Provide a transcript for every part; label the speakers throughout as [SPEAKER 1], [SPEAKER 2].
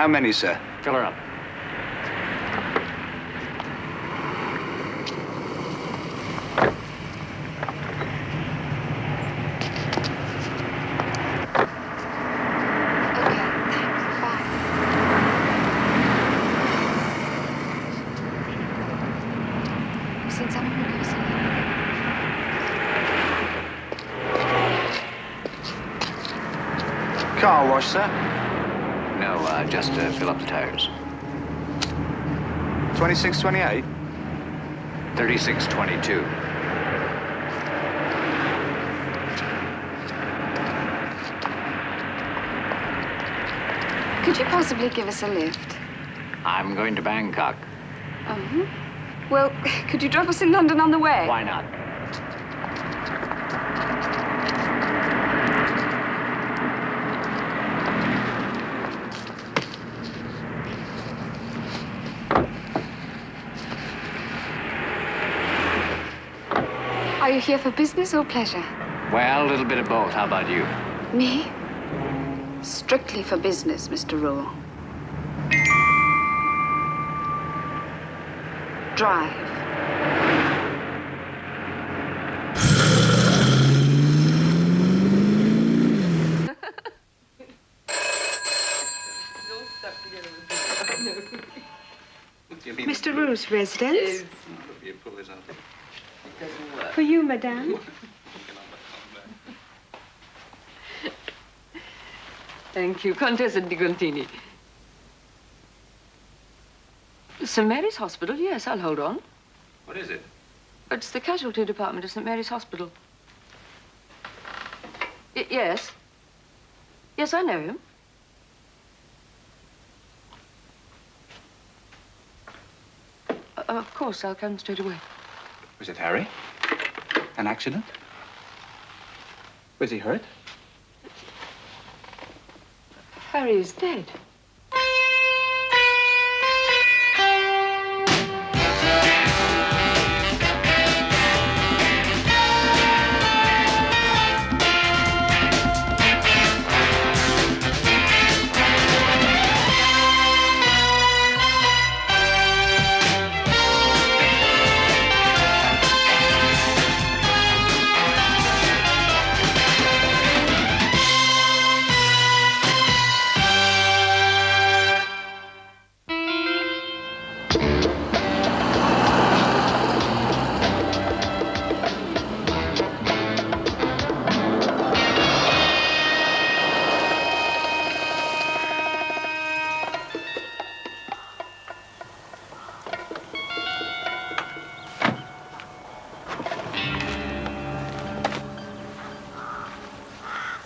[SPEAKER 1] How many, sir?
[SPEAKER 2] Fill her up.
[SPEAKER 1] Car wash, sir?
[SPEAKER 2] No, just fill up the tires.
[SPEAKER 1] 2628?
[SPEAKER 2] 3622.
[SPEAKER 3] Could you possibly give us a lift?
[SPEAKER 2] I'm going to Bangkok.
[SPEAKER 3] Oh? Well, could you drop us in London on the way?
[SPEAKER 2] Why not?
[SPEAKER 3] Are you here for business or pleasure?
[SPEAKER 2] Well, a little bit of both. How about you?
[SPEAKER 3] Me? Strictly for business, Mr. Rule. Drive.
[SPEAKER 4] Mr. Rule's residence? For you, madame.
[SPEAKER 5] Thank you, Contessa di Contini. St. Mary's Hospital? Yes, I'll hold on.
[SPEAKER 1] What is it?
[SPEAKER 5] It's the casualty department of St. Mary's Hospital. Yes. Yes, I know him. Of course, I'll come straight away.
[SPEAKER 1] Was it Harry? An accident? Was he hurt?
[SPEAKER 5] Harry is dead.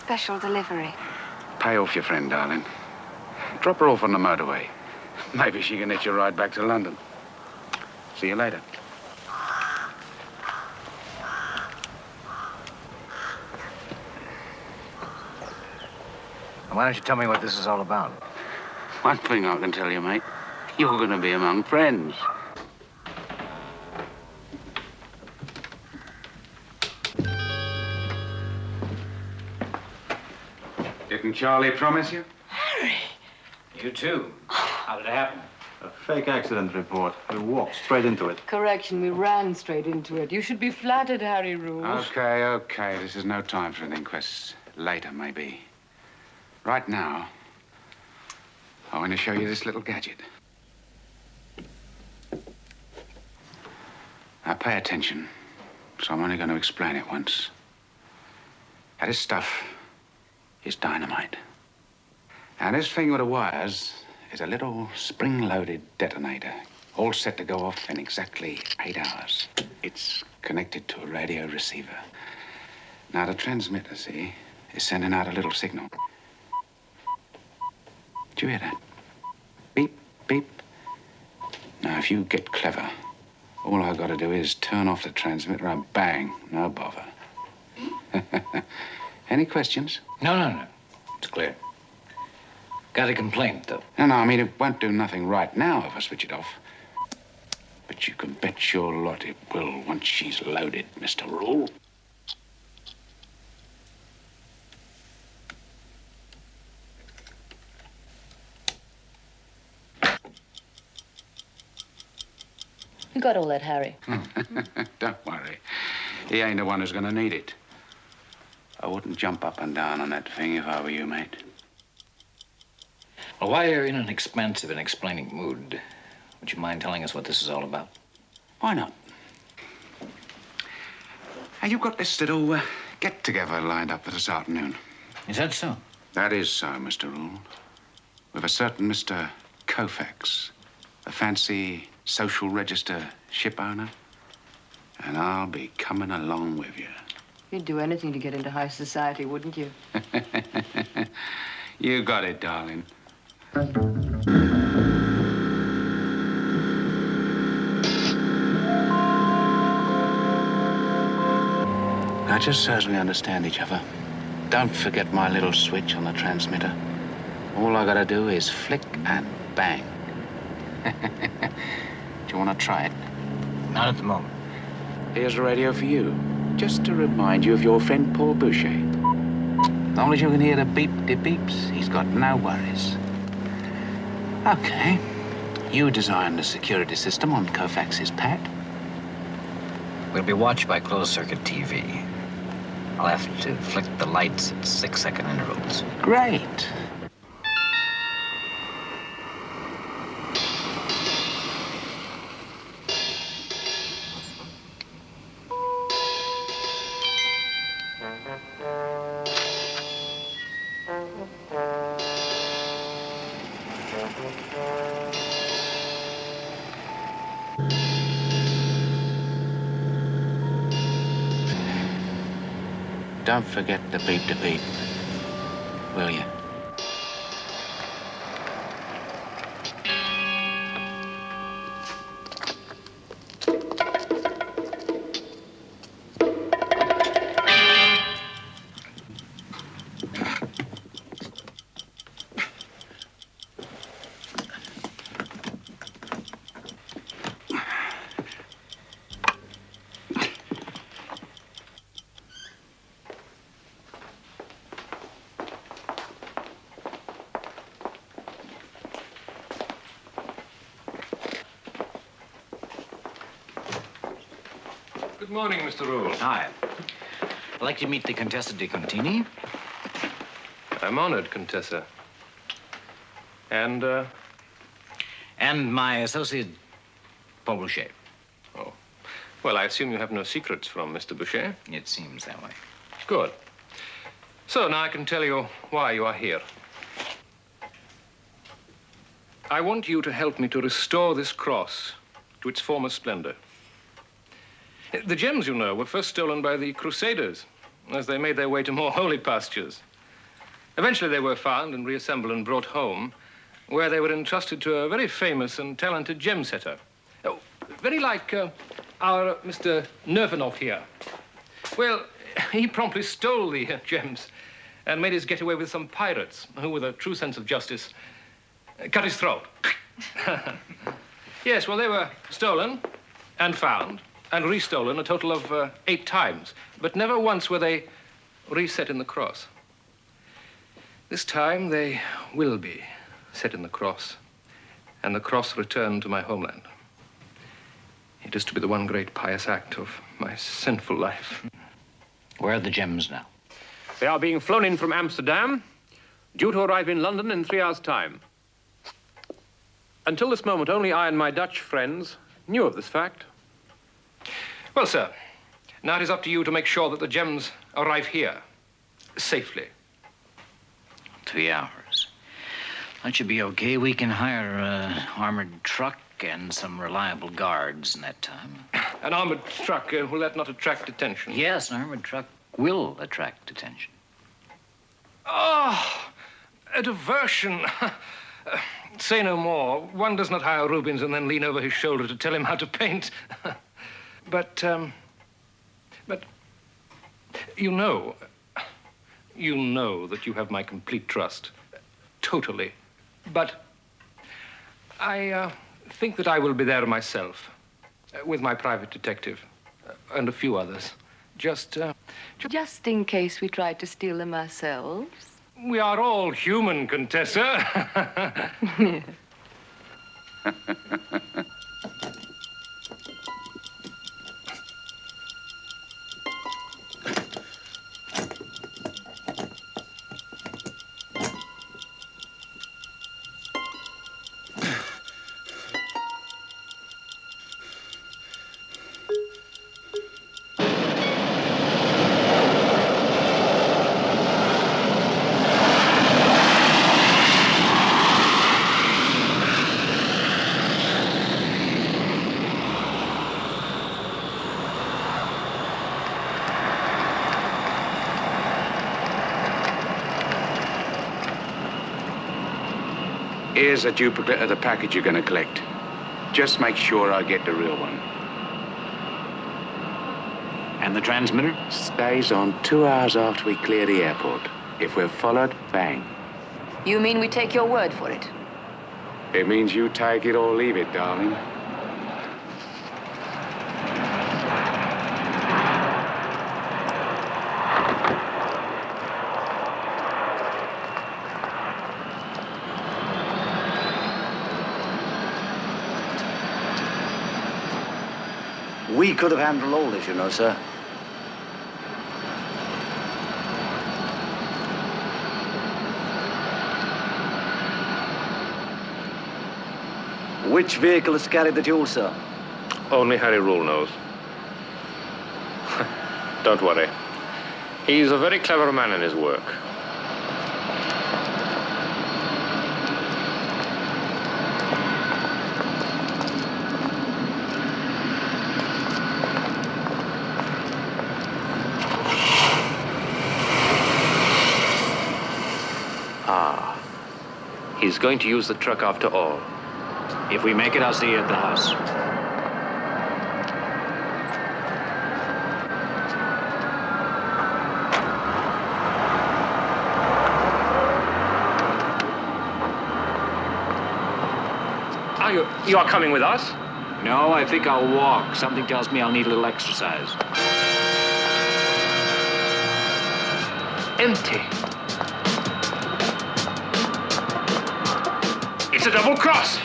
[SPEAKER 3] Special delivery.
[SPEAKER 6] Pay off your friend, darling. Drop her off on the motorway. Maybe she can hitch a ride back to London. See you later.
[SPEAKER 2] Why don't you tell me what this is all about?
[SPEAKER 6] One thing I can tell you, mate. You're going to be among friends. Didn't Charlie promise you?
[SPEAKER 5] Harry!
[SPEAKER 2] You too. How did it happen?
[SPEAKER 1] A fake accident report. We walked straight into it.
[SPEAKER 5] Correction, we ran straight into it. You should be flattered, Harry Rule.
[SPEAKER 6] Okay. This is no time for an inquest. Later, maybe. Right now, I want to show you this little gadget. Now, pay attention, so I'm only going to explain it once. Now, this stuff is dynamite. And this thing with the wires is a little spring-loaded detonator, all set to go off in exactly 8 hours. It's connected to a radio receiver. Now, the transmitter, see, is sending out a little signal. Did you hear that? Beep, beep. Now, if you get clever, all I've got to do is turn off the transmitter and bang, no bother. Any questions?
[SPEAKER 2] No. It's clear. Got a complaint, though.
[SPEAKER 6] No, I mean, it won't do nothing right now if I switch it off. But you can bet your lot it will once she's loaded, Mr. Rule.
[SPEAKER 5] You got all that, Harry?
[SPEAKER 6] Don't worry. He ain't the one who's gonna need it. I wouldn't jump up and down on that thing if I were you, mate.
[SPEAKER 2] Well, while you're in an expansive and explaining mood, would you mind telling us what this is all about?
[SPEAKER 6] Why not? Hey, you've got this little get-together lined up for this afternoon.
[SPEAKER 2] Is that so?
[SPEAKER 6] That is so, Mr. Rule. With a certain Mr. Koufax, a fancy social register ship owner. And I'll be coming along with you.
[SPEAKER 5] You'd do anything to get into high society, wouldn't you?
[SPEAKER 6] You got it, darling. Now, just so as we understand each other, don't forget my little switch on the transmitter. All I gotta do is flick and bang. Do you want to try it?
[SPEAKER 2] Not at the moment.
[SPEAKER 6] Here's a radio for you, just to remind you of your friend Paul Boucher. As long as you can hear the beep-de-beeps, he's got no worries. Okay. You designed the security system on Koufax's pad.
[SPEAKER 2] We'll be watched by closed-circuit TV. I'll have to flick the lights at 6-second intervals.
[SPEAKER 6] Great. Don't forget the beep-de-beep, will you?
[SPEAKER 7] Good morning, Mr. Rule.
[SPEAKER 2] Hi. I'd like to meet the Contessa di Contini.
[SPEAKER 7] I'm honored, Contessa. And
[SPEAKER 2] And my associate, Paul Boucher.
[SPEAKER 7] Oh. Well, I assume you have no secrets from Mr. Boucher?
[SPEAKER 2] It seems that way.
[SPEAKER 7] Good. So now I can tell you why you are here. I want you to help me to restore this cross to its former splendor. The gems, you know, were first stolen by the Crusaders as they made their way to more holy pastures. Eventually they were found and reassembled and brought home, where they were entrusted to a very famous and talented gem setter. Oh, very like our Mr. Nervanov here. Well, he promptly stole the gems and made his getaway with some pirates who, with a true sense of justice, cut his throat. Yes, well, they were stolen and found and restolen a total of 8 times, but never once were they reset in the cross. This time they will be set in the cross, and the cross returned to my homeland. It is to be the one great pious act of my sinful life.
[SPEAKER 2] Where are the gems now?
[SPEAKER 7] They are being flown in from Amsterdam, due to arrive in London in 3 hours' time. Until this moment, only I and my Dutch friends knew of this fact. Well, sir, now it is up to you to make sure that the gems arrive here safely.
[SPEAKER 2] 3 hours. That should be okay. We can hire an armored truck and some reliable guards in that time.
[SPEAKER 7] An armored truck, will that not attract attention?
[SPEAKER 2] Yes, an armored truck will attract attention.
[SPEAKER 7] Oh, a diversion. Say no more. One does not hire Rubens and then lean over his shoulder to tell him how to paint. But you know that you have my complete trust. Totally. But I think that I will be there myself, with my private detective and a few others. Just
[SPEAKER 5] in case we tried to steal them ourselves.
[SPEAKER 7] We are all human, Contessa.
[SPEAKER 6] Here's a duplicate of the package you're going to collect. Just make sure I get the real one.
[SPEAKER 2] And the transmitter?
[SPEAKER 6] Stays on 2 hours after we clear the airport. If we're followed, bang.
[SPEAKER 5] You mean we take your word for it?
[SPEAKER 6] It means you take it or leave it, darling.
[SPEAKER 8] We could have handled all this, you know, sir. Which vehicle has carried the jewels, sir?
[SPEAKER 7] Only Harry Rule knows. Don't worry. He's a very clever man in his work. He's going to use the truck after all.
[SPEAKER 2] If we make it, I'll see you at the house.
[SPEAKER 7] You are coming with us?
[SPEAKER 2] No, I think I'll walk. Something tells me I'll need a little exercise.
[SPEAKER 7] Empty. It's a double cross.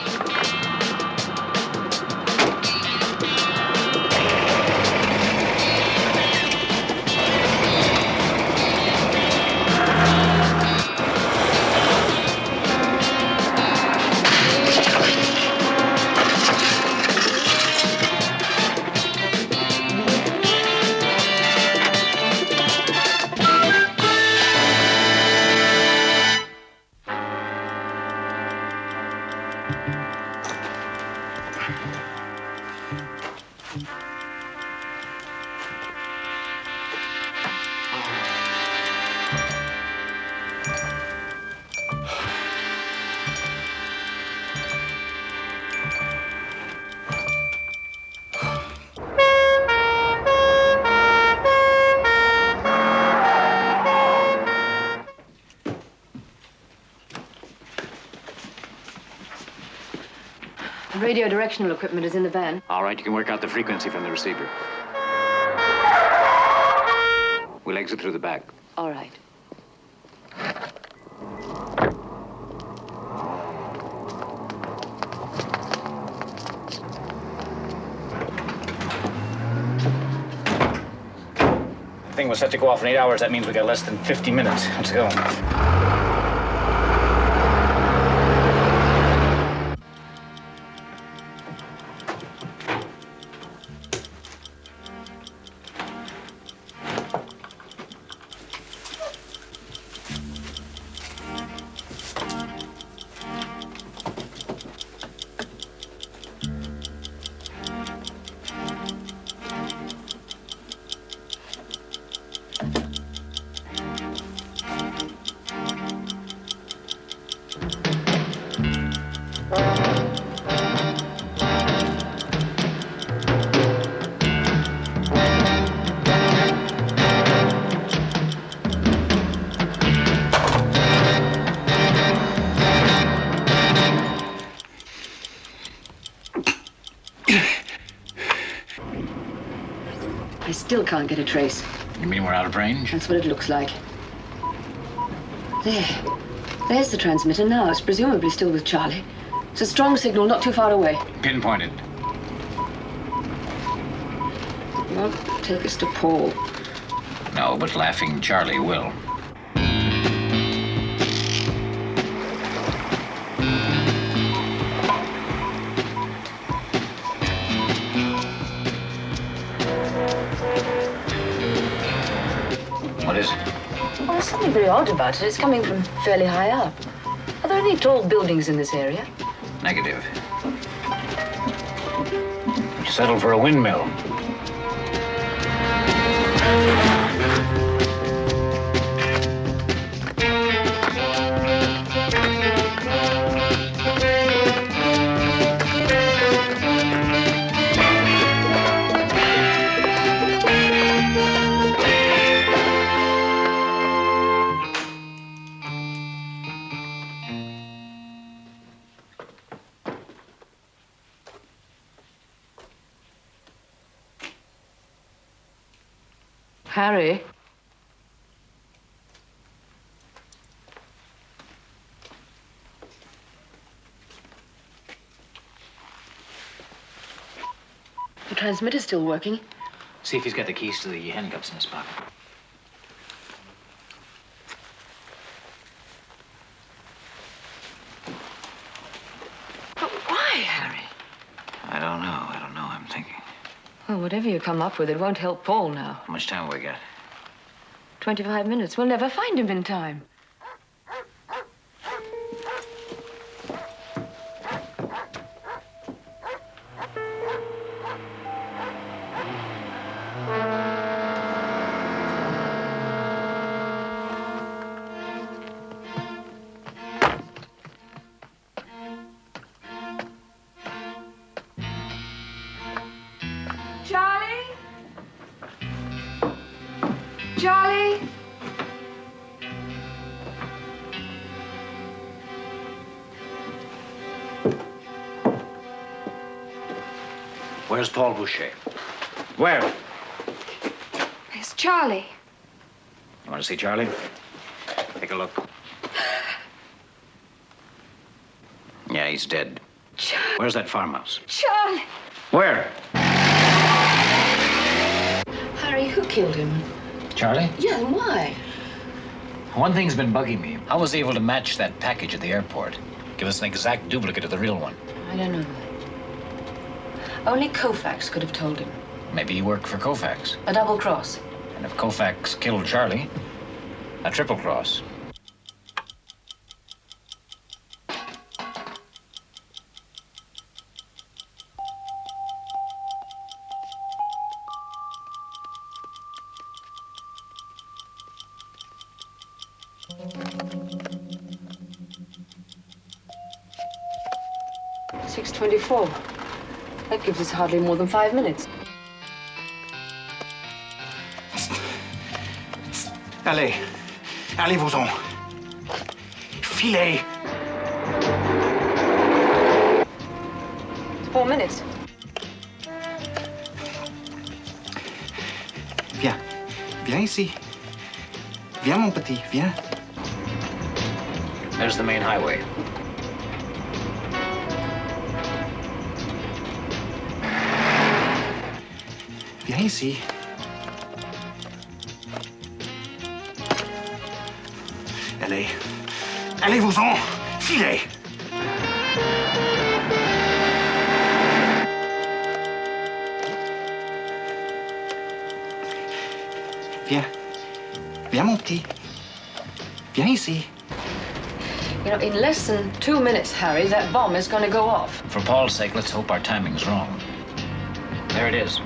[SPEAKER 5] Radio directional equipment is in the van.
[SPEAKER 2] All right, you can work out the frequency from the receiver. We'll exit through the back.
[SPEAKER 5] All right.
[SPEAKER 2] The thing was set to go off in 8 hours. That means we got less than 50 minutes. Let's go.
[SPEAKER 5] I still can't get a trace.
[SPEAKER 2] You mean we're out of range?
[SPEAKER 5] That's what it looks like. There. There's the transmitter now. It's presumably still with Charlie. It's a strong signal, not too far away.
[SPEAKER 2] Pinpointed.
[SPEAKER 5] It won't take us to Paul.
[SPEAKER 2] No, but Laughing Charlie will. What is it?
[SPEAKER 5] Well, there's something very odd about it. It's coming from fairly high up. Are there any tall buildings in this area?
[SPEAKER 2] Negative. We settled for a windmill.
[SPEAKER 5] Harry? The transmitter's still working.
[SPEAKER 2] See if he's got the keys to the handcuffs in his pocket.
[SPEAKER 5] But why, Harry?
[SPEAKER 2] I don't know. I'm thinking.
[SPEAKER 5] Well, whatever you come up with, it won't help Paul now.
[SPEAKER 2] How much time have we got?
[SPEAKER 5] 25 minutes. We'll never find him in time.
[SPEAKER 3] Charlie? Charlie?
[SPEAKER 2] Where's Paul Boucher?
[SPEAKER 6] Where?
[SPEAKER 3] It's Charlie.
[SPEAKER 2] You want to see Charlie? Take a look. Yeah, he's dead.
[SPEAKER 3] Charlie.
[SPEAKER 2] Where's that farmhouse?
[SPEAKER 3] Charlie.
[SPEAKER 2] Where?
[SPEAKER 5] Harry, who killed him?
[SPEAKER 2] Charlie?
[SPEAKER 5] Yeah, and why?
[SPEAKER 2] One thing's been bugging me. I was able to match that package at the airport. Give us an exact duplicate of the real one.
[SPEAKER 5] I don't know. Only Koufax could have told him.
[SPEAKER 2] Maybe he worked for Koufax.
[SPEAKER 5] A double cross.
[SPEAKER 2] And if Koufax killed Charlie, a triple cross.
[SPEAKER 5] $6:24. That gives us hardly more than 5 minutes.
[SPEAKER 8] Allez. Allez-vous-en. Filez.
[SPEAKER 5] 4 minutes.
[SPEAKER 8] Viens. Viens ici. Viens, mon petit. Viens.
[SPEAKER 2] There's the main highway.
[SPEAKER 8] Viens ici. Allez. Allez-vous-en. Filez. Viens. Viens, mon petit. Viens ici.
[SPEAKER 5] You know, in less than 2 minutes, Harry, that bomb is going to go off.
[SPEAKER 2] For Paul's sake, let's hope our timing's wrong. There it is.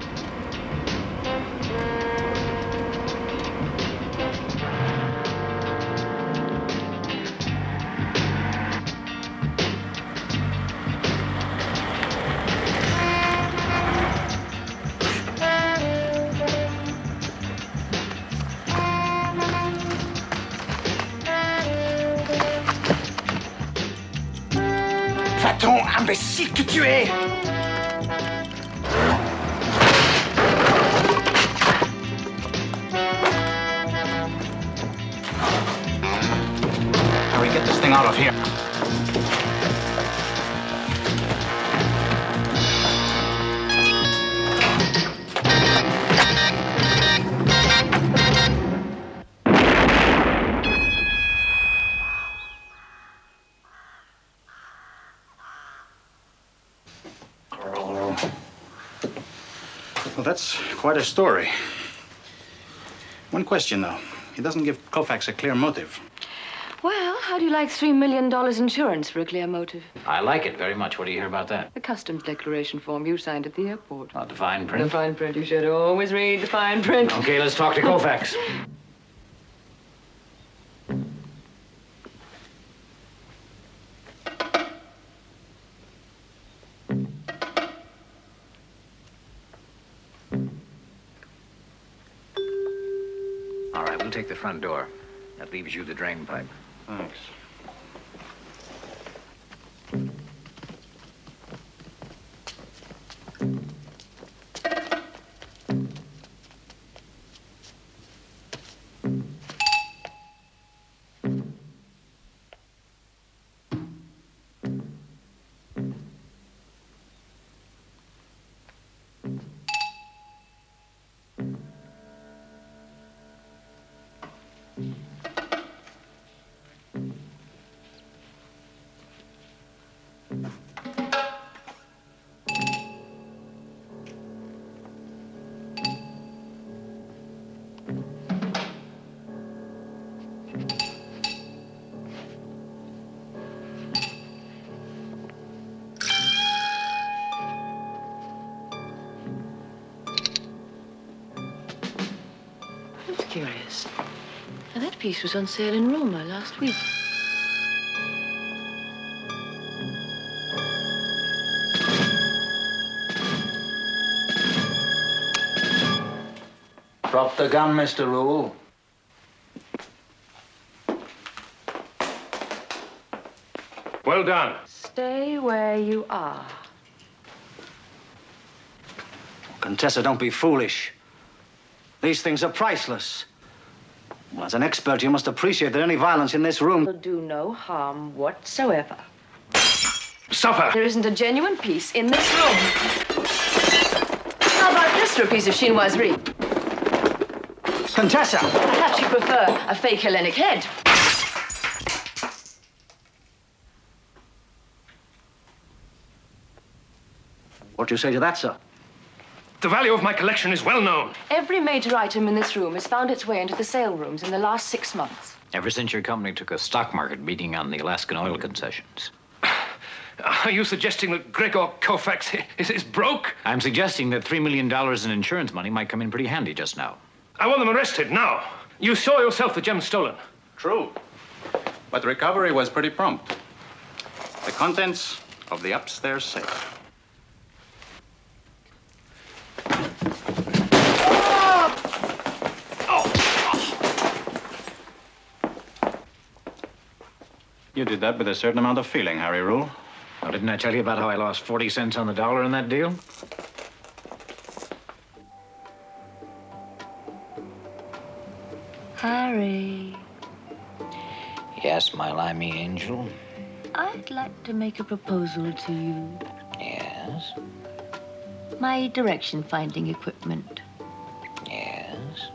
[SPEAKER 8] Va-t'en, imbécile que tu es! Hurry, get this thing out of here. Well, that's quite a story. One question, though. He doesn't give Koufax a clear motive.
[SPEAKER 5] Well, how do you like $3 million insurance for a clear motive?
[SPEAKER 2] I like it very much. What do you hear about that?
[SPEAKER 5] The customs declaration form you signed at the airport.
[SPEAKER 2] The fine print?
[SPEAKER 5] The fine print. You should always read the fine print.
[SPEAKER 2] Okay, let's talk to Koufax. All right, we'll take the front door. That leaves you the drain pipe.
[SPEAKER 1] Thanks.
[SPEAKER 5] curious. Now, that piece was on sale in Roma last week.
[SPEAKER 2] Drop the gun, Mr. Rule.
[SPEAKER 7] Well done.
[SPEAKER 5] Stay where you are.
[SPEAKER 9] Contessa, don't be foolish. These things are priceless. Well, as an expert, you must appreciate that any violence in this room
[SPEAKER 5] Will do no harm whatsoever.
[SPEAKER 7] Stop her!
[SPEAKER 5] There isn't a genuine piece in this room. How about this for a piece of chinoiserie?
[SPEAKER 9] Contessa!
[SPEAKER 5] Perhaps you prefer a fake Hellenic head.
[SPEAKER 9] What do you say to that, sir?
[SPEAKER 7] The value of my collection is well known.
[SPEAKER 5] Every major item in this room has found its way into the sale rooms in the last 6 months.
[SPEAKER 2] Ever since your company took a stock market beating on the Alaskan oil concessions.
[SPEAKER 7] Are you suggesting that Gregor Kofax is broke?
[SPEAKER 2] I'm suggesting that $3 million in insurance money might come in pretty handy just now.
[SPEAKER 7] I want them arrested now. You saw yourself the gems stolen.
[SPEAKER 8] True. But the recovery was pretty prompt. The contents of the upstairs safe. You did that with a certain amount of feeling, Harry Rule.
[SPEAKER 2] Oh, didn't I tell you about how I lost 40 cents on the dollar in that deal?
[SPEAKER 5] Harry,
[SPEAKER 2] Yes, my limey angel.
[SPEAKER 5] I'd like to make a proposal to you.
[SPEAKER 2] Yes,
[SPEAKER 5] My direction-finding equipment.
[SPEAKER 2] yes,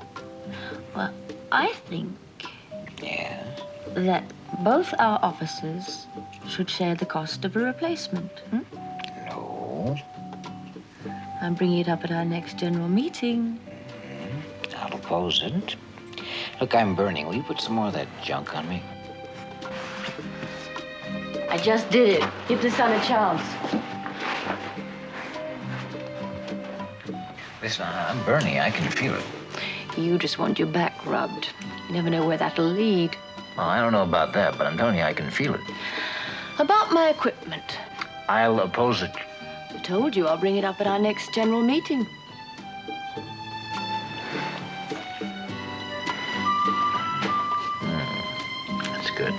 [SPEAKER 5] Well, I think
[SPEAKER 2] yes.
[SPEAKER 5] that both our offices should share the cost of a replacement.
[SPEAKER 2] No,
[SPEAKER 5] I'm bringing it up at our next general meeting.
[SPEAKER 2] I'll oppose it. Look, I'm burning. Will you put some more of that junk on me?
[SPEAKER 5] I just did it. Give the sun a chance.
[SPEAKER 2] Listen, I'm burning. I can feel it.
[SPEAKER 5] You just want your back rubbed. You never know where that'll lead.
[SPEAKER 2] Well, I don't know about that, but I'm telling you, I can feel it.
[SPEAKER 5] About my equipment.
[SPEAKER 2] I'll oppose it.
[SPEAKER 5] I told you I'll bring it up at our next general meeting.
[SPEAKER 2] That's good.